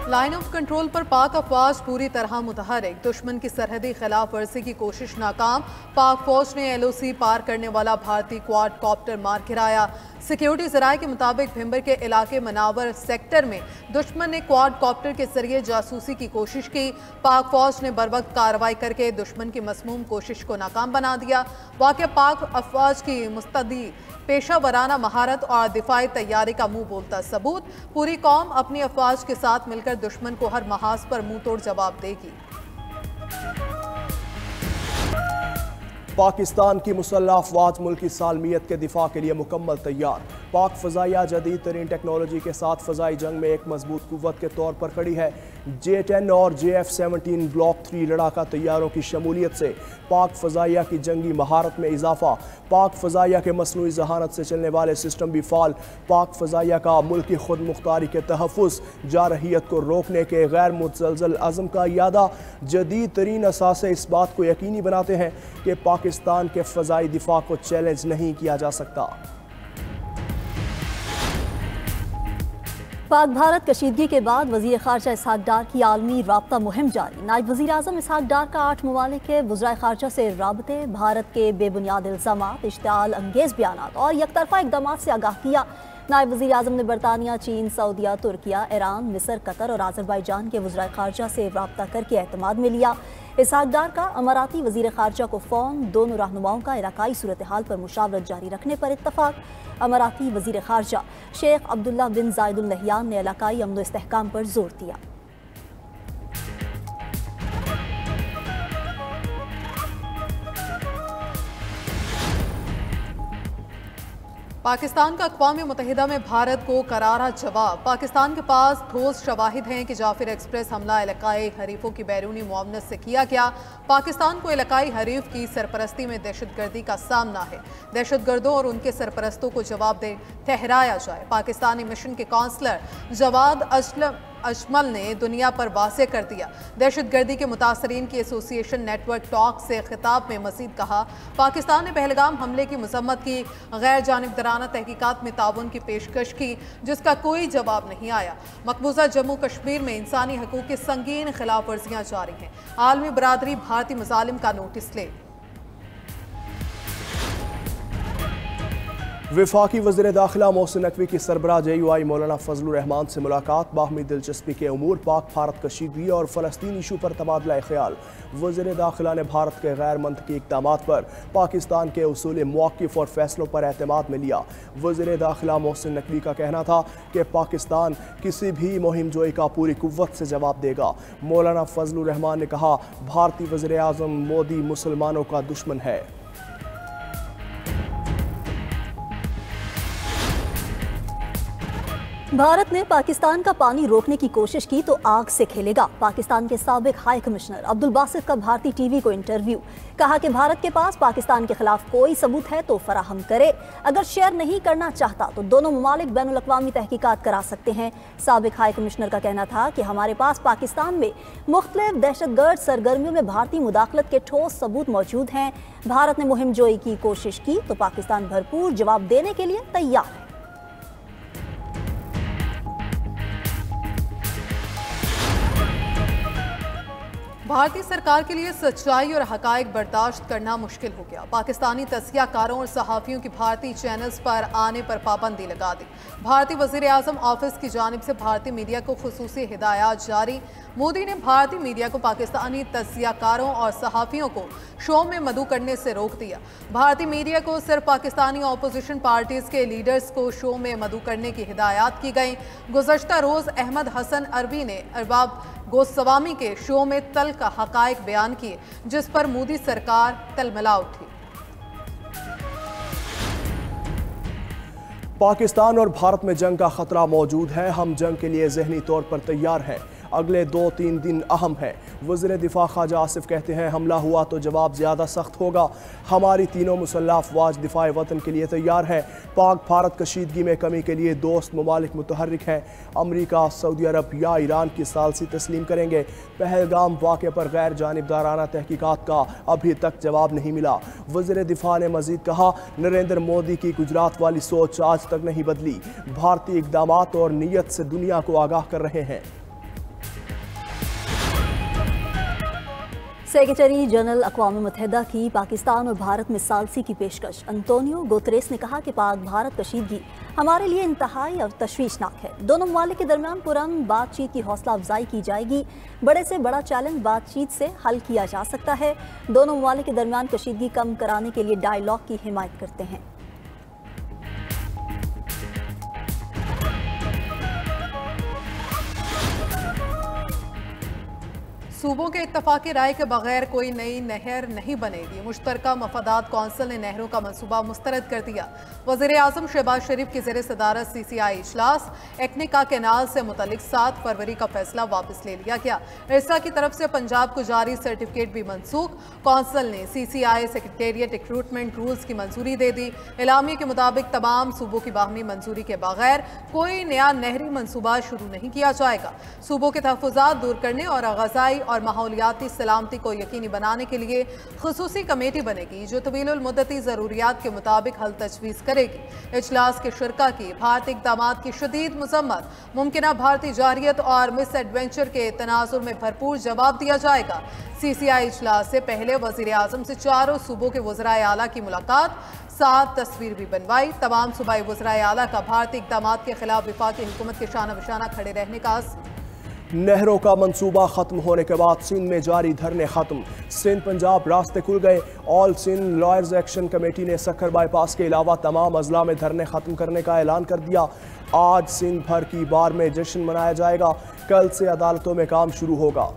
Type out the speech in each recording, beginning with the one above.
Line of control पर पाक अफवाज पूरी तरह मुतहरिक, दुश्मन की सरहदी खिलाफ वर्जी की कोशिश नाकाम। पाक फौज ने LOC पार करने वाला भारतीय क्वाड कॉप्टर मार गिराया। सिक्योरिटी जराये के मुताबिक भिंबर के इलाके मनावर सेक्टर में दुश्मन ने क्वाड कॉप्टर के जरिए जासूसी की कोशिश की। पाक फौज ने बरवक्त कार्रवाई करके दुश्मन की मसमूम कोशिश को नाकाम बना दिया। वाक़या पाक अफवाज की मुस्तदी पेशा वराना महारत और दिफाई तैयारी का मुंह बोलता सबूत। पूरी कौम अपनी अफवाज के साथ मिलकर दुश्मन को हर महाज पर मुंह तोड़ जवाब देगी। पाकिस्तान की मुसल्लह अफवाज मुल्क की सालमियत के दिफा के लिए मुकम्मल तैयार। पाक फ़ज़ाइया जदीद तरीन टेक्नोलॉजी के साथ फ़ज़ाई जंग में एक मजबूत कुव्वत के तौर पर खड़ी है। J-10 और JF-17 ब्लॉक 3 लड़ाका तैयारों की शमूलियत से पाक फ़ज़ाइया की जंगी महारत में इजाफा। पाक फ़ज़ाइया के मसनूई ज़हानत से चलने वाले सिस्टम भी फ़ाल। पाक फ़ज़ाइया का मुल्की खुद मुख्तारी के तहफ़्फ़ुज़ जारहियत को रोकने के गैर मुतज़लज़ल अज़म का इयादा। जदीद तरीन असासे इस बात को यकीनी बनाते हैं कि पाकिस्तान के फ़ज़ाई दिफा को चैलेंज नहीं किया जा सकता। पाक भारत कशीदगी के बाद वज़ीर ख़ारजा इसहाक़ डार की आलमी राब्ता मुहिम जारी। नायब वज़ीर आज़म इसहाक़ डार का 8 ममालिक के वज़राए ख़ारजा से राबते, भारत के बेबुनियाद इल्ज़ामात, इश्तिआल अंगेज़ बयानात और यकतरफ़ा इक़दामात से आगाह किया। नायब वज़ीर आज़म ने बरतानिया, चीन, सऊदिया, तुर्किया, ईरान, मिस्र, कतर और आज़रबाईजान के वज़राए ख़ारजा से राब्ता करके एतमाद में लिया। इसहाक़ डार का अमाराती वज़ीर ख़ारजा को फ़ोन, दोनों रहनुमाओं का इलाकाई सूरत हाल पर मुशावरत जारी रखने पर इत्तफ़ाक़। अमाराती वज़ीर ख़ारजा शेख अब्दुल्ला बिन ज़ायद अल नहयान ने इलाकाई अमन व इस्तेहकाम पर जोर दिया। पाकिस्तान का अक़वाम मुत्तहिदा में भारत को करारा जवाब। पाकिस्तान के पास ठोस शवाहिद हैं कि जाफिर एक्सप्रेस हमला इलाकाई हरीफों की बैरूनी मुआवनत से किया गया। पाकिस्तान को इलाकाई हरीफ की सरपरस्ती में दहशतगर्दी का सामना है। दहशतगर्दों और उनके सरपरस्तों को जवाबदेह ठहराया जाए। पाकिस्तानी मिशन के काउंसलर जवाद अजमल ने दुनिया पर वाज़ेह कर दिया। दहशतगर्दी के मुतासरीन की एसोसिएशन नेटवर्क टॉक से खिताब में मज़ीद कहा, पाकिस्तान ने पहलगाम हमले की मज़म्मत की, गैर जानिबदाराना तहकीकात में ताउन की पेशकश की, जिसका कोई जवाब नहीं आया। मकबूजा जम्मू कश्मीर में इंसानी हकूक़ की संगीन खिलाफ वर्जियाँ जारी हैं। आलमी बरादरी भारतीय मज़ालिम का नोटिस ले। वफाकी वज़ीर दाखिला मोहसिन नकवी की सरबराह JUI मौलाना फजलुर रहमान से मुलाकात। बाहमी दिलचस्पी के उमूर, पाक भारत कशीदगी और फ़लस्तीन इशू पर तबादला ख्याल। वज़ीर दाखिला ने भारत के गैर मंतकी इक़दामात पर पाकिस्तान के उसूल मौक़िफ़ और फैसलों पर एतमाद में लिया। वज़ीर दाखिला मोहसिन नकवी का कहना था कि पाकिस्तान किसी भी मुहिम जोई का पूरी कुव्वत से जवाब देगा। मौलाना फजलुर रहमान ने कहा, भारतीय वज़ीर आज़म मोदी मुसलमानों का दुश्मन है। भारत ने पाकिस्तान का पानी रोकने की कोशिश की तो आग से खेलेगा। पाकिस्तान के साबिक हाई कमिश्नर अब्दुल बासित का भारतीय टीवी को इंटरव्यू। कहा कि भारत के पास पाकिस्तान के खिलाफ कोई सबूत है तो फराहम करे। अगर शेयर नहीं करना चाहता तो दोनों ममालिक बैनुल अक़वामी तहकीकात करा सकते हैं। साबिक हाई कमिश्नर का कहना था कि हमारे पास पाकिस्तान में मुख्तलिफ दहशतगर्द सरगर्मियों में भारतीय मुदाखलत के ठोस सबूत मौजूद हैं। भारत ने मुहिम जोई की कोशिश की तो पाकिस्तान भरपूर जवाब देने के लिए तैयार है। भारतीय सरकार के लिए सच्चाई और हकायक बर्दाश्त करना मुश्किल हो गया। पाकिस्तानी तस्कियाकारों और सहाफ़ियों की भारतीय चैनल्स पर आने पर पाबंदी लगा दी। भारतीय वज़ीर आज़म ऑफिस की जानिब से भारतीय मीडिया को खुसूसी हिदायत जारी। मोदी ने भारतीय मीडिया को पाकिस्तानी तस्कियाकारों और सहाफ़ियों को शो में मदऊ करने से रोक दिया। भारतीय मीडिया को सिर्फ पाकिस्तानी अपोजिशन पार्टीज़ के लीडर्स को शो में मदऊ करने की हिदायत की गई। गुज़श्ता रोज़ अहमद हसन अरबी ने अरबाब गोस्वामी के शो में तल का हकायक बयान किए, जिस पर मोदी सरकार तलमला उठी। पाकिस्तान और भारत में जंग का खतरा मौजूद है। हम जंग के लिए ज़हनी तौर पर तैयार हैं। अगले 2-3 दिन अहम है। वज़ीर दिफा ख्वाजा आसिफ कहते हैं, हमला हुआ तो जवाब ज़्यादा सख्त होगा। हमारी तीनों मुसल्लह अफवाज दिफाए वतन के लिए तैयार हैं। पाक भारत कशीदगी में कमी के लिए दोस्त ममालिक मुतहर्रिक हैं। अमरीका, सऊदी अरब या ईरान की सालसी तस्लीम करेंगे। पहलगाम वाक़े पर गैर जानिबदाराना तहकीकात का अभी तक जवाब नहीं मिला। वज़ीर दिफा ने मज़ीद कहा, नरेंद्र मोदी की गुजरात वाली सोच आज तक नहीं बदली। भारतीय इक़दामात और नीयत से दुनिया को आगाह कर रहे हैं। सेक्रेटरी जनरल अक़वाम मुत्तहिदा की पाकिस्तान और भारत में सालसी की पेशकश। अंतोनियो गुतेरेस ने कहा कि पाक भारत कशीदगी हमारे लिए इंतहाई और तशवीशनाक है। दोनों ममालिक के दरमियान पुरअमन बातचीत की हौसला अफजाई की जाएगी। बड़े से बड़ा चैलेंज बातचीत से हल किया जा सकता है। दोनों ममालिक के दरमियान कशीदगी कम कराने के लिए डायलॉग की हिमायत करते हैं। सूबों के इत्तफाक़ी राय के बगैर कोई नई नहर नहीं बनेगी। मुश्तरका मफादात कौंसिल ने नहरों का मंसूबा मुस्तरद कर दिया। वज़ीर आज़म शहबाज शरीफ की ज़ेर सदारत CCI इजलास। एक्निका कैनाल से मुतल्लिक 7 फरवरी का फैसला वापस ले लिया गया। इरसा की तरफ से पंजाब को जारी सर्टिफिकेट भी मनसूख। कौंसिल ने CCI सेक्रेटेरिएट रिक्रूटमेंट रूल्स की मंजूरी दे दी। एलामिया के मुताबिक तमाम सूबों की बाहमी मंजूरी के बगैर कोई नया नहरी मनसूबा शुरू नहीं किया जाएगा। सूबों के तहफ़्फ़ुज़ात दूर करने और ग़ज़ाई और माहौलियाती सलामती को यकीनी बनाने के लिए खुसूसी कमेटी बनेगी जो तवीलुल मुद्दती ज़रूरियात के मुताबिक हल तजवीज़ करेगी। इजलास के शुरका की भारतीय इक़दामात की शदीद मज़म्मत। मुमकिना भारतीय जारियत और मिस एडवेंचर के तनाजुर में भरपूर जवाब दिया जाएगा। CCI इजलास से पहले वज़ीर आज़म से चारों सूबों के वज़राए आला की मुलाकात। 7 तस्वीर भी बनवाई। तमाम सूबाई वज़राए आला का भारतीय इक़दामात के खिलाफ वफाकी हुकूमत के शाना बशाना खड़े रहने का अज़्म। नहरों का मंसूबा खत्म होने के बाद सिंध में जारी धरने खत्म। सिंध पंजाब रास्ते खुल गए। All Sindh lawyers action committee ने सक्खर बाईपास के अलावा तमाम अजला में धरने खत्म करने का ऐलान कर दिया। आज सिंध भर की बार में जश्न मनाया जाएगा। कल से अदालतों में काम शुरू होगा।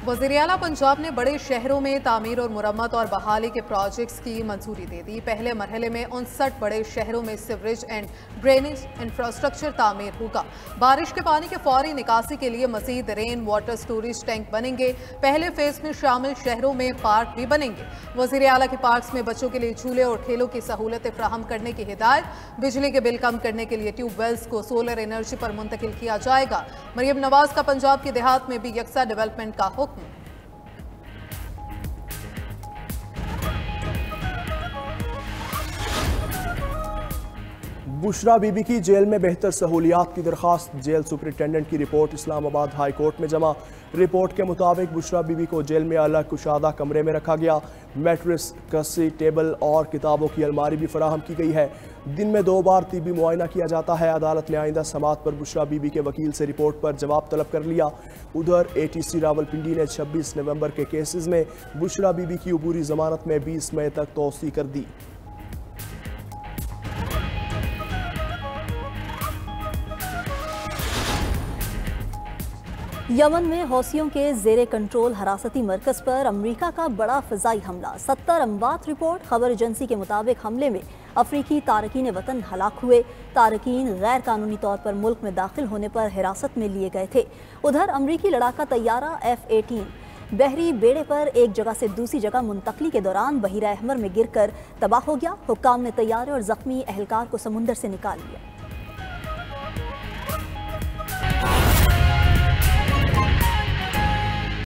वज़ीर आला पंजाब ने बड़े शहरों में तामीर और मुरम्मत और बहाली के प्रोजेक्ट्स की मंजूरी दे दी। पहले मरहले में 59 बड़े शहरों में सीवरेज एंड ड्रेनेज इंफ्रास्ट्रक्चर तामीर होगा। बारिश के पानी के फौरी निकासी के लिए मजीद रेन वाटर स्टोरेज टैंक बनेंगे। पहले फेज में शामिल शहरों में पार्क भी बनेंगे। वज़ीर आला के पार्क्स में बच्चों के लिए झूले और खेलों की सहूलतें फराहम करने की हिदायत। बिजली के बिल कम करने के लिए ट्यूबवेल्स को सोलर एनर्जी पर मुंतकिल किया जाएगा। मरियम नवाज का पंजाब के देहात में भी यकसा डेवलपमेंट का हुक्म। बुशरा बीबी की जेल में बेहतर सहूलियात की दरख्वास्त। जेल सुपरिटेंडेंट की रिपोर्ट इस्लामाबाद हाई कोर्ट में जमा। रिपोर्ट के मुताबिक बुशरा बीबी को जेल में अलग कुशादा कमरे में रखा गया। मैट्रेस, कुर्सी, टेबल और किताबों की अलमारी भी फराहम की गई है। दिन में 2 बार तिब्बी मुआयना किया जाता है। अदालत ने आइंदा समात पर बुशरा बीबी के वकील से रिपोर्ट पर जवाब तलब कर लिया। उधर ATC रावलपिंडी ने 26 नवंबर के केसेस में बुशरा बीबी की अबूरी जमानत में 20 मई तक तोसी कर दी। यमन में हौसियों के जेर कंट्रोल हरासती मरकज पर अमरीका का बड़ा फ़िज़ाई हमला। 70 अमवात रिपोर्ट। खबर एजेंसी के मुताबिक हमले में अफ्रीकी तारकीन वतन हलाक हुए। तारकीन गैर कानूनी तौर पर मुल्क में दाखिल होने पर हिरासत में लिए गए थे। उधर अमरीकी लड़ाका तैयारा F-18 बहरी बेड़े पर एक जगह से दूसरी जगह मुंतकली के दौरान बहीरा अहमर में गिरकर तबाह हो गया। हुक्काम ने तैयारे और जख्मी अहलकार को समुंदर से निकाल लिया।